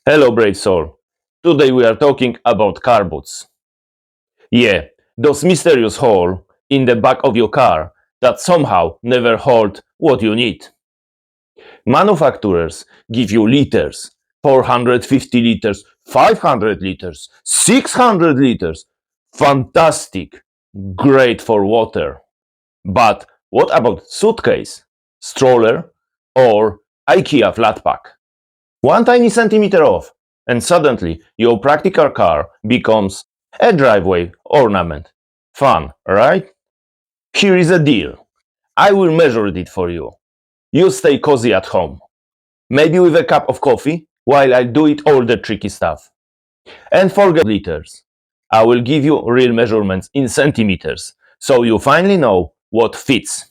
Hello, brave soul. Today we are talking about car boots. Yeah, those mysterious holes in the back of your car that somehow never hold what you need. Manufacturers give you liters, 450 liters, 500 liters, 600 liters. Fantastic, great for water. But what about suitcase, stroller, or IKEA flat pack? One tiny centimeter off, and suddenly your practical car becomes a driveway ornament. Fun, right? Here is a deal. I will measure it for you. You stay cozy at home. Maybe with a cup of coffee while I do it all the tricky stuff. And forget liters. I will give you real measurements in centimeters so you finally know what fits.